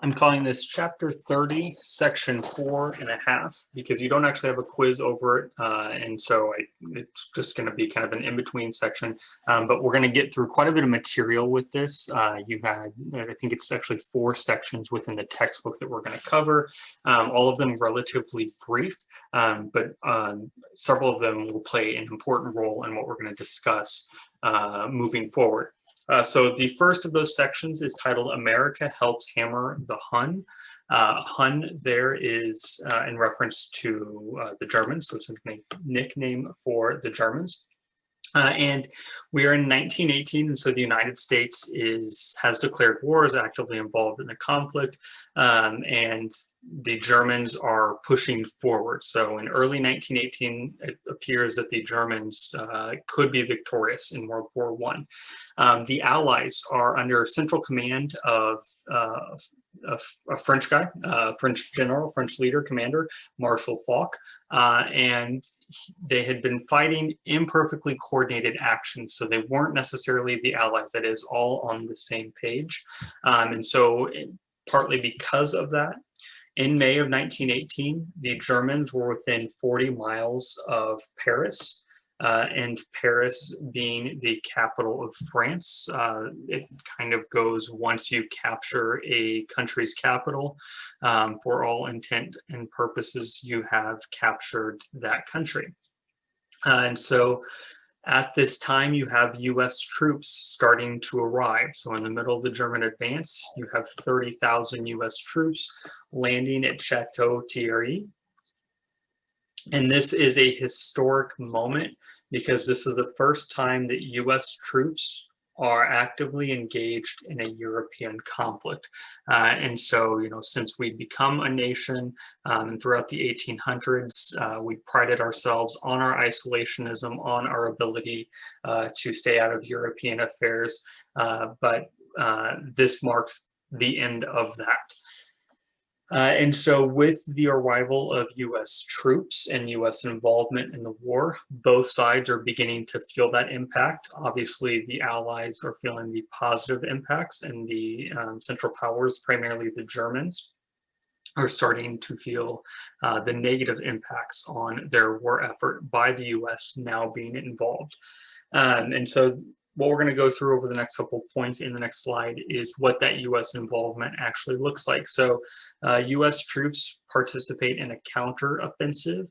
I'm calling this chapter 30, section 4.5, because you don't actually have a quiz over it. And so it's just going to be kind of an in-between section. But we're going to get through quite a bit of material with this. You had, I think it's actually 4 sections within the textbook that we're going to cover. All of them relatively brief, but several of them will play an important role in what we're going to discuss moving forward. So the first of those sections is titled America Helps Hammer the Hun. Hun there is in reference to the Germans, so it's a nickname for the Germans. And we are in 1918, and so the United States has declared war, is actively involved in the conflict, and the Germans are pushing forward. So in early 1918, it appears that the Germans could be victorious in World War I. The Allies are under central command of a French guy, French general, French leader, commander, Marshal Foch, and they had been fighting imperfectly coordinated actions, so they weren't necessarily the Allies, that is, all on the same page. And so partly because of that, in May of 1918, the Germans were within 40 miles of Paris, and Paris being the capital of France. It kind of goes, once you capture a country's capital, for all intent and purposes, you have captured that country. And so at this time, you have U.S. troops starting to arrive. So in the middle of the German advance, you have 30,000 U.S. troops landing at Chateau Thierry. And this is a historic moment because this is the first time that U.S. troops are actively engaged in a European conflict. And so, since we become a nation, and throughout the 1800s, we prided ourselves on our isolationism, on our ability to stay out of European affairs. But this marks the end of that. And so with the arrival of U.S. troops and U.S. involvement in the war, both sides are beginning to feel that impact. Obviously, the Allies are feeling the positive impacts, and the Central Powers, primarily the Germans, are starting to feel the negative impacts on their war effort by the U.S. now being involved. And so what we're going to go through over the next couple of points in the next slide is what that U.S. involvement actually looks like. So U.S. troops participate in a counter-offensive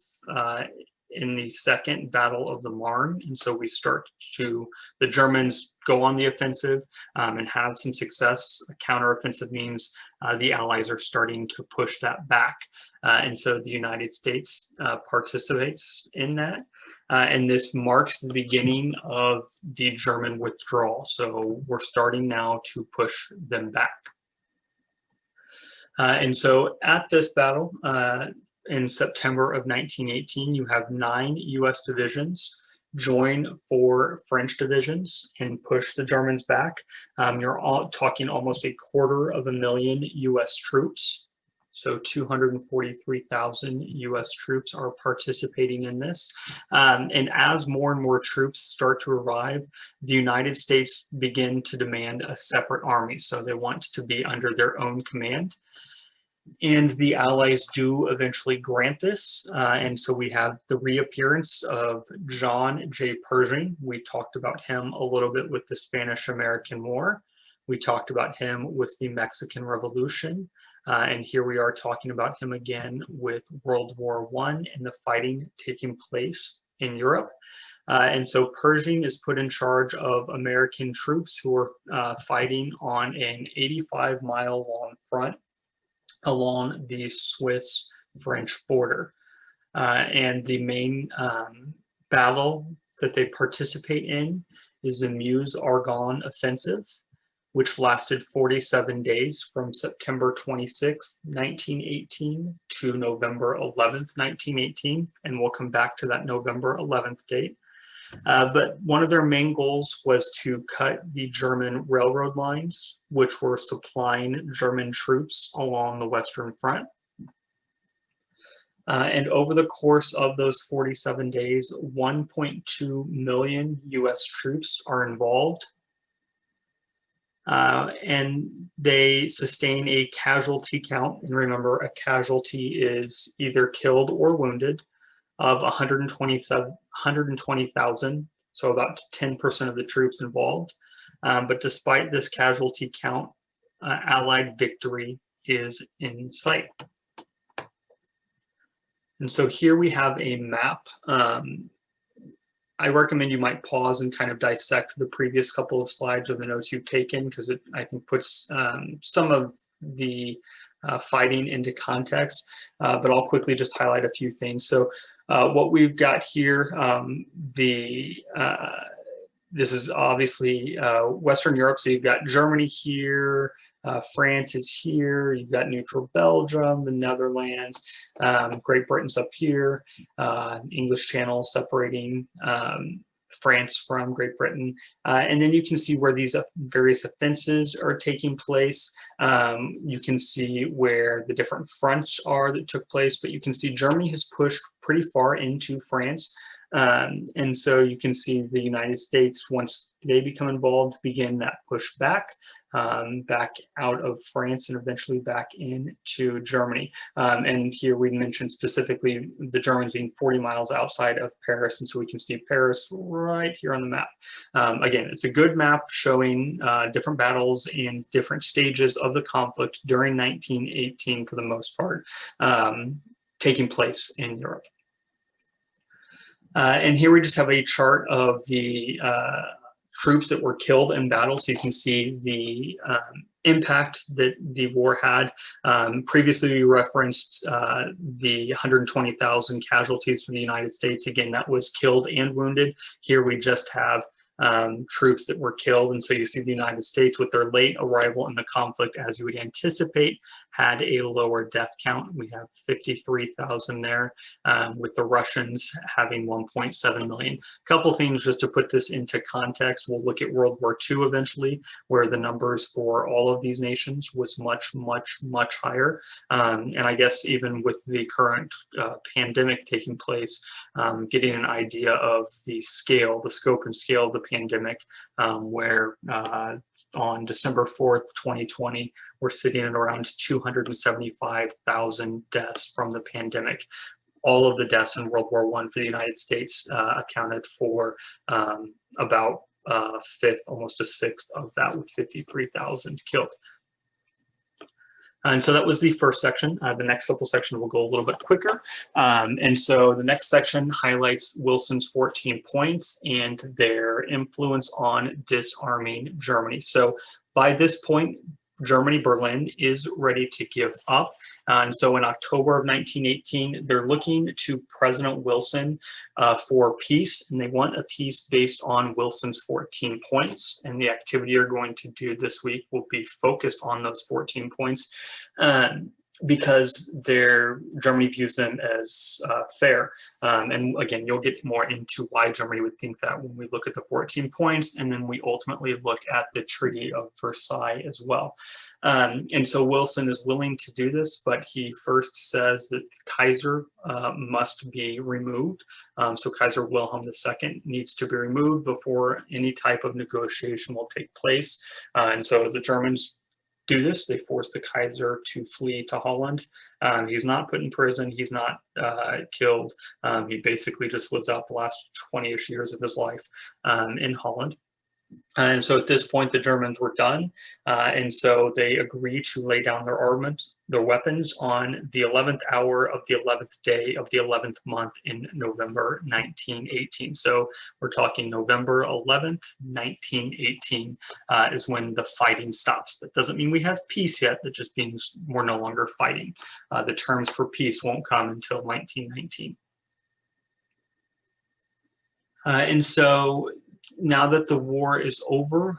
in the Second Battle of the Marne. And so the Germans go on the offensive and have some success. A counter-offensive means the Allies are starting to push that back. And so the United States participates in that. And this marks the beginning of the German withdrawal. So we're starting now to push them back. And so at this battle, in September of 1918, you have 9 U.S. divisions join 4 French divisions and push the Germans back. You're talking almost 250,000 U.S. troops. So 243,000 U.S. troops are participating in this. And as more and more troops start to arrive, the United States begin to demand a separate army. So they want to be under their own command. And the Allies do eventually grant this. And so we have the reappearance of John J. Pershing. We talked about him a little bit with the Spanish-American War. We talked about him with the Mexican Revolution. And here we are talking about him again with World War I and the fighting taking place in Europe. And so Pershing is put in charge of American troops who are fighting on an 85-mile long front along the Swiss-French border. And the main battle that they participate in is the Meuse-Argonne Offensive, which lasted 47 days from September 26, 1918 to November 11th, 1918. And we'll come back to that November 11th date. But one of their main goals was to cut the German railroad lines, which were supplying German troops along the Western Front. And over the course of those 47 days, 1.2 million U.S. troops are involved. And they sustain a casualty count. And remember, a casualty is either killed or wounded of 120,000, so about 10% of the troops involved. But despite this casualty count, Allied victory is in sight. And so here we have a map. I recommend you might pause and kind of dissect the previous couple of slides or the notes you've taken, because it, I think, puts some of the fighting into context. But I'll quickly just highlight a few things. So what we've got here, this is obviously Western Europe. So you've got Germany here, France is here, you've got neutral Belgium, the Netherlands, Great Britain's up here, English Channel separating France from Great Britain. And then you can see where these various offenses are taking place. You can see where the different fronts are that took place, but you can see Germany has pushed pretty far into France. And so you can see the United States, once they become involved, begin that push back out of France and eventually back into Germany. And here we mentioned specifically the Germans being 40 miles outside of Paris. And so we can see Paris right here on the map. Again, it's a good map showing different battles and different stages of the conflict during 1918 for the most part, taking place in Europe. And here we just have a chart of the troops that were killed in battle, so you can see the impact that the war had. Previously, we referenced the 120,000 casualties from the United States. Again, that was killed and wounded. Here we just have troops that were killed. And so you see the United States, with their late arrival in the conflict, as you would anticipate, had a lower death count. We have 53,000 there, with the Russians having 1.7 million. A couple things just to put this into context. We'll look at World War II eventually, where the numbers for all of these nations was much, much, much higher. And I guess even with the current pandemic taking place, getting an idea of the scale, the scope and scale of the pandemic, where on December 4th, 2020, we're sitting at around 275,000 deaths from the pandemic. All of the deaths in World War I for the United States accounted for about a fifth, almost a sixth of that, with 53,000 killed. And so that was the first section. The next couple sections will go a little bit quicker. And so the next section highlights Wilson's 14 points and their influence on disarming Germany. So by this point, Germany, Berlin, is ready to give up. And so in October of 1918, they're looking to President Wilson for peace, and they want a peace based on Wilson's 14 points. And the activity you're going to do this week will be focused on those 14 points. Because Germany views them as fair. And again, you'll get more into why Germany would think that when we look at the 14 points, and then we ultimately look at the Treaty of Versailles as well. And so Wilson is willing to do this, but he first says that the Kaiser must be removed. So Kaiser Wilhelm II needs to be removed before any type of negotiation will take place. And so the Germans do this. They force the Kaiser to flee to Holland. He's not put in prison. He's not killed. He basically just lives out the last 20-ish years of his life in Holland. And so at this point, the Germans were done. And so they agree to lay down their armament, their weapons, on the 11th hour of the 11th day of the 11th month in November 1918. So we're talking November 11th, 1918 is when the fighting stops. That doesn't mean we have peace yet. That just means we're no longer fighting. The terms for peace won't come until 1919. And so now that the war is over,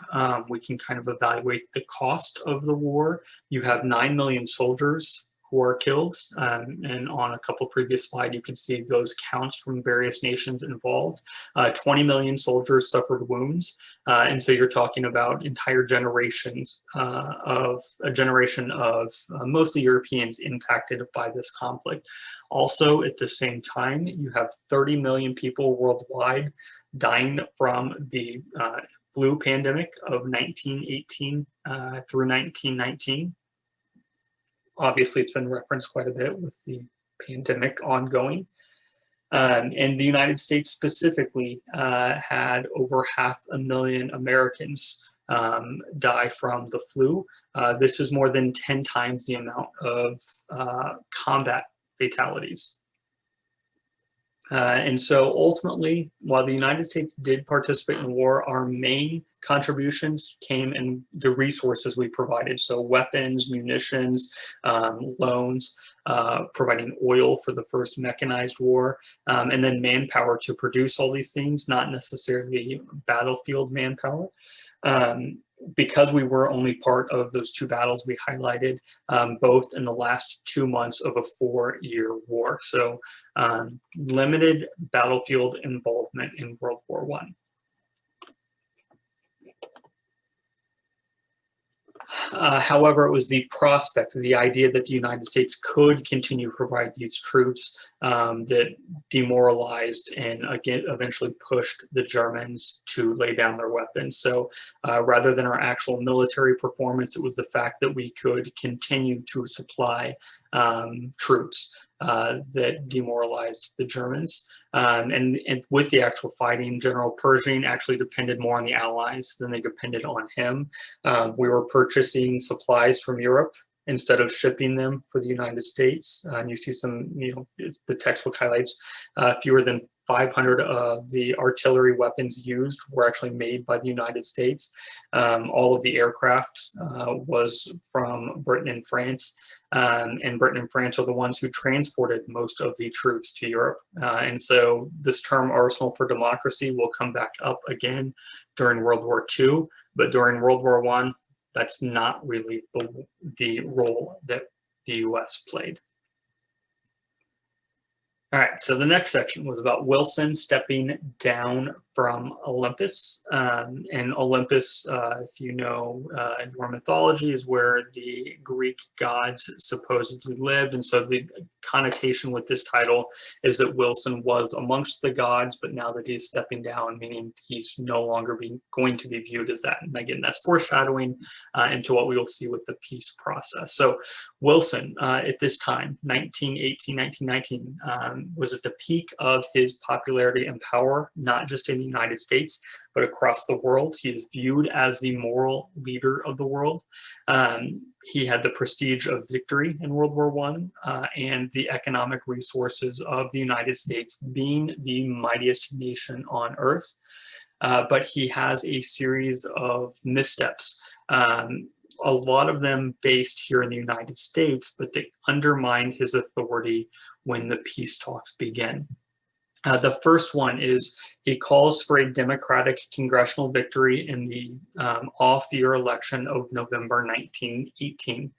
we can kind of evaluate the cost of the war. You have 9 million soldiers who are killed. And on a couple previous slides, you can see those counts from various nations involved. 20 million soldiers suffered wounds. And so you're talking about entire generations of mostly Europeans impacted by this conflict. Also, at the same time, you have 30 million people worldwide dying from flu pandemic of 1918 through 1919. Obviously, it's been referenced quite a bit with the pandemic ongoing. And the United States specifically had over 500,000 Americans die from the flu. This is more than 10 times the amount of combat fatalities. And so ultimately, while the United States did participate in war, our main contributions came in the resources we provided. So weapons, munitions, loans, providing oil for the first mechanized war, and then manpower to produce all these things, not necessarily battlefield manpower. Because we were only part of those two battles we highlighted, both in the last 2 months of a 4-year war. So limited battlefield involvement in World War I. However, it was the prospect, the idea that the United States could continue to provide these troops that demoralized and again eventually pushed the Germans to lay down their weapons. So rather than our actual military performance, it was the fact that we could continue to supply troops that demoralized the Germans. And with the actual fighting, General Pershing actually depended more on the Allies than they depended on him. We were purchasing supplies from Europe instead of shipping them for the United States. And you see some, the textbook highlights fewer than 500 of the artillery weapons used were actually made by the United States. All of the aircraft was from Britain and France. And Britain and France are the ones who transported most of the troops to Europe. And so this term arsenal for democracy will come back up again during World War II, but during World War I, that's not really the role that the US played. All right, so the next section was about Wilson stepping down from Olympus. And Olympus, if you know your mythology, is where the Greek gods supposedly lived. And so the connotation with this title is that Wilson was amongst the gods, but now that he's stepping down, meaning he's no longer going to be viewed as that. And again, that's foreshadowing into what we will see with the peace process. So Wilson, at this time, 1918, 1919, was at the peak of his popularity and power, not just in the United States, but across the world. He is viewed as the moral leader of the world. He had the prestige of victory in World War I and the economic resources of the United States being the mightiest nation on earth. But he has a series of missteps. A lot of them based here in the United States, but they undermined his authority when the peace talks begin. The first one is he calls for a Democratic congressional victory in the off-year election of November 1918.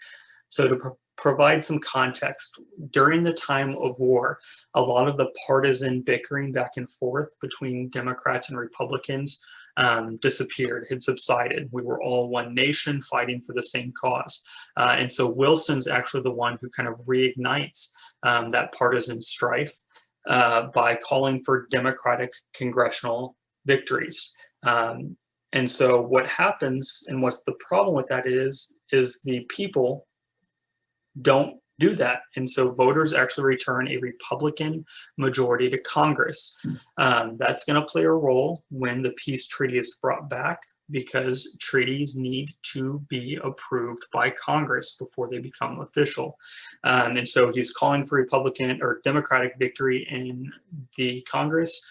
So to provide some context, during the time of war, a lot of the partisan bickering back and forth between Democrats and Republicans disappeared, had subsided. We were all one nation fighting for the same cause. And so Wilson's actually the one who kind of reignites that partisan strife by calling for Democratic congressional victories. And so what happens, and what's the problem with that is the people don't do that. And so voters actually return a Republican majority to Congress. That's going to play a role when the peace treaty is brought back, because treaties need to be approved by Congress before they become official. And so he's calling for Republican or Democratic victory in the Congress.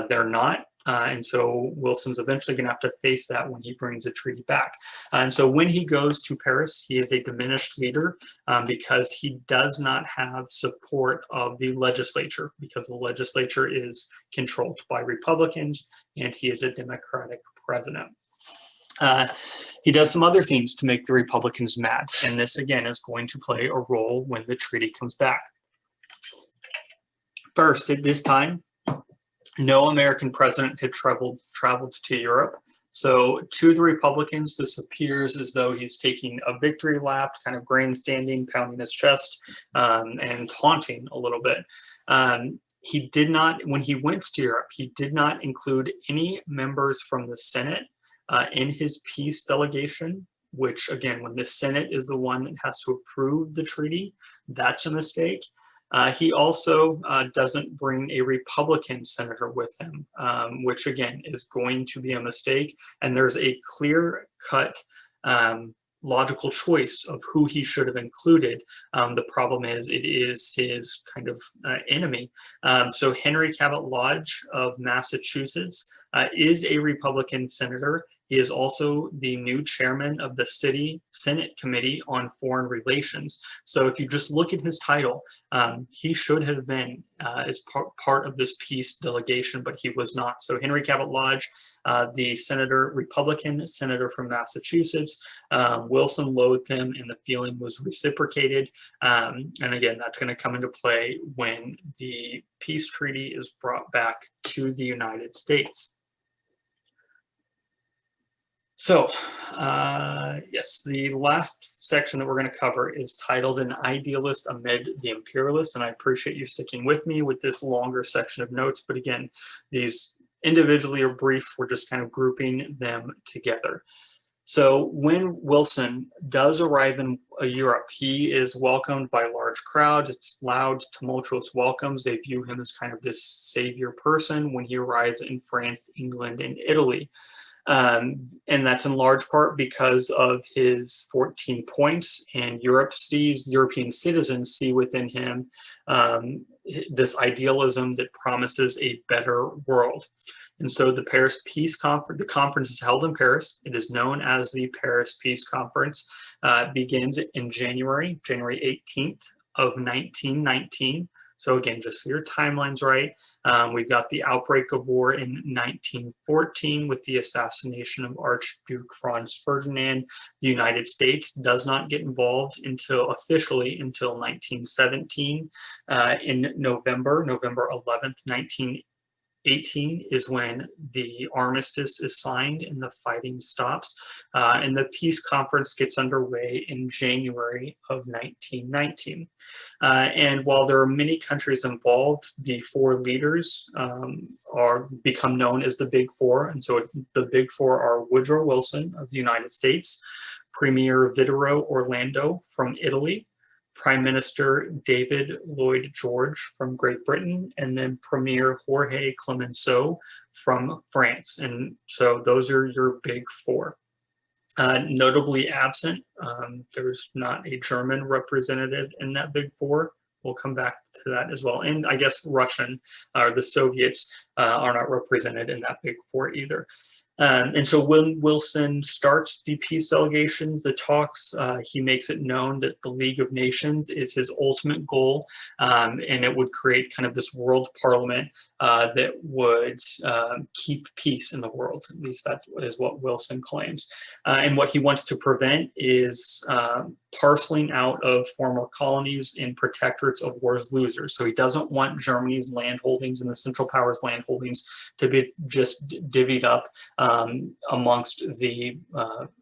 They're not. And so Wilson's eventually going to have to face that when he brings a treaty back. And so when he goes to Paris, he is a diminished leader because he does not have support of the legislature, because the legislature is controlled by Republicans and he is a Democratic president. He does some other things to make the Republicans mad. And this, again, is going to play a role when the treaty comes back. First, at this time, no American president had traveled to Europe. So to the Republicans, this appears as though he's taking a victory lap, kind of grandstanding, pounding his chest, and taunting a little bit. He did not, when he went to Europe, he did not include any members from the Senate in his peace delegation, which again, when the Senate is the one that has to approve the treaty, that's a mistake. He also doesn't bring a Republican senator with him, which again is going to be a mistake. And there's a clear-cut logical choice of who he should have included. The problem is it is his kind of enemy. So Henry Cabot Lodge of Massachusetts is a Republican senator. He is also the new chairman of the City Senate Committee on Foreign Relations. So if you just look at his title, he should have been as part of this peace delegation, but he was not. So Henry Cabot Lodge, the Republican senator from Massachusetts, Wilson loathed him and the feeling was reciprocated. And again, that's going to come into play when the peace treaty is brought back to the United States. So, yes, the last section that we're going to cover is titled An Idealist Amid the Imperialist, and I appreciate you sticking with me with this longer section of notes, but again, these individually are brief, we're just kind of grouping them together. So when Wilson does arrive in Europe, he is welcomed by large crowds. It's loud, tumultuous welcomes. They view him as kind of this savior person when he arrives in France, England, and Italy. And that's in large part because of his 14 points, and European citizens see within him this idealism that promises a better world. And so the Paris Peace Conference, the conference is held in Paris. It is known as the Paris Peace Conference. Begins in January 18th of 1919. So again, just so your timeline's right, we've got the outbreak of war in 1914 with the assassination of Archduke Franz Ferdinand. The United States does not get involved officially until 1917. In November 11th, 1918 is when the armistice is signed and the fighting stops. And the peace conference gets underway in January of 1919. And while there are many countries involved, the four leaders become known as the Big Four. And so the Big Four are Woodrow Wilson of the United States, Premier Vittorio Orlando from Italy, Prime Minister David Lloyd George from Great Britain, and then Premier Jorge Clemenceau from France. And so those are your Big Four. Notably absent, there's not a German representative in that Big Four. We'll come back to that as well. And I guess Russian, or the Soviets, are not represented in that Big Four either. And so when Wilson starts the peace delegation, the talks, he makes it known that the League of Nations is his ultimate goal, and it would create kind of this world parliament that would keep peace in the world. At least that is what Wilson claims. And what he wants to prevent is parceling out of former colonies and protectorates of war's losers. So he doesn't want Germany's land holdings and the Central Powers land holdings to be just divvied up amongst the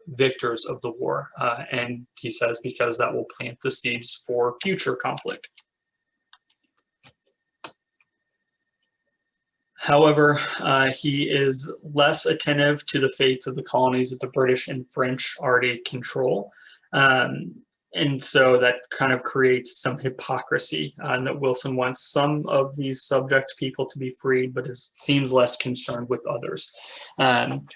victors of the war. And he says because that will plant the seeds for future conflict. However, he is less attentive to the fates of the colonies that the British and French already control. And so that kind of creates some hypocrisy, and that Wilson wants some of these subject people to be freed, but seems less concerned with others. And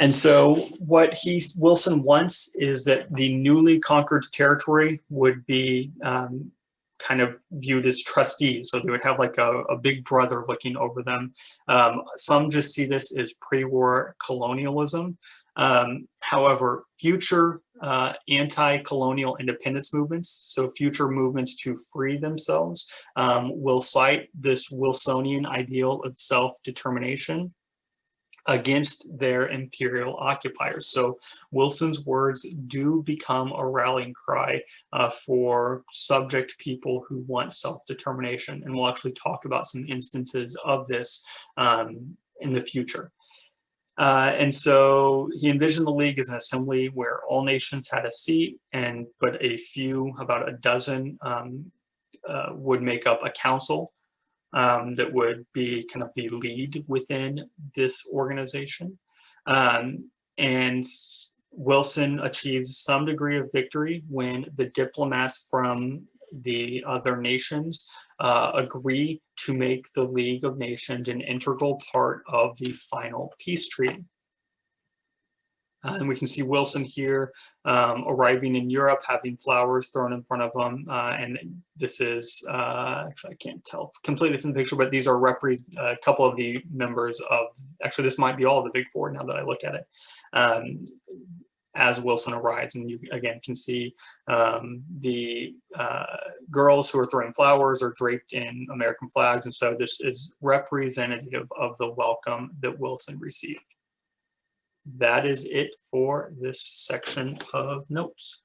so what Wilson wants is that the newly conquered territory would be kind of viewed as trustees. So they would have like a big brother looking over them. Some just see this as pre-war colonialism. However, future anti-colonial independence movements, so future movements to free themselves, will cite this Wilsonian ideal of self-determination against their imperial occupiers. So Wilson's words do become a rallying cry for subject people who want self-determination, and we'll actually talk about some instances of this in the future. And so he envisioned the League as an assembly where all nations had a seat, but a few, about a dozen, would make up a council that would be kind of the lead within this organization. And Wilson achieves some degree of victory when the diplomats from the other nations agree to make the League of Nations an integral part of the final peace treaty. And we can see Wilson here arriving in Europe, having flowers thrown in front of him. And this is, actually, I can't tell completely from the picture, but these are a couple of the members of, actually, this might be all of the Big Four now that I look at it, as Wilson arrives. And you, again, can see the girls who are throwing flowers are draped in American flags. And so this is representative of the welcome that Wilson received. That is it for this section of notes.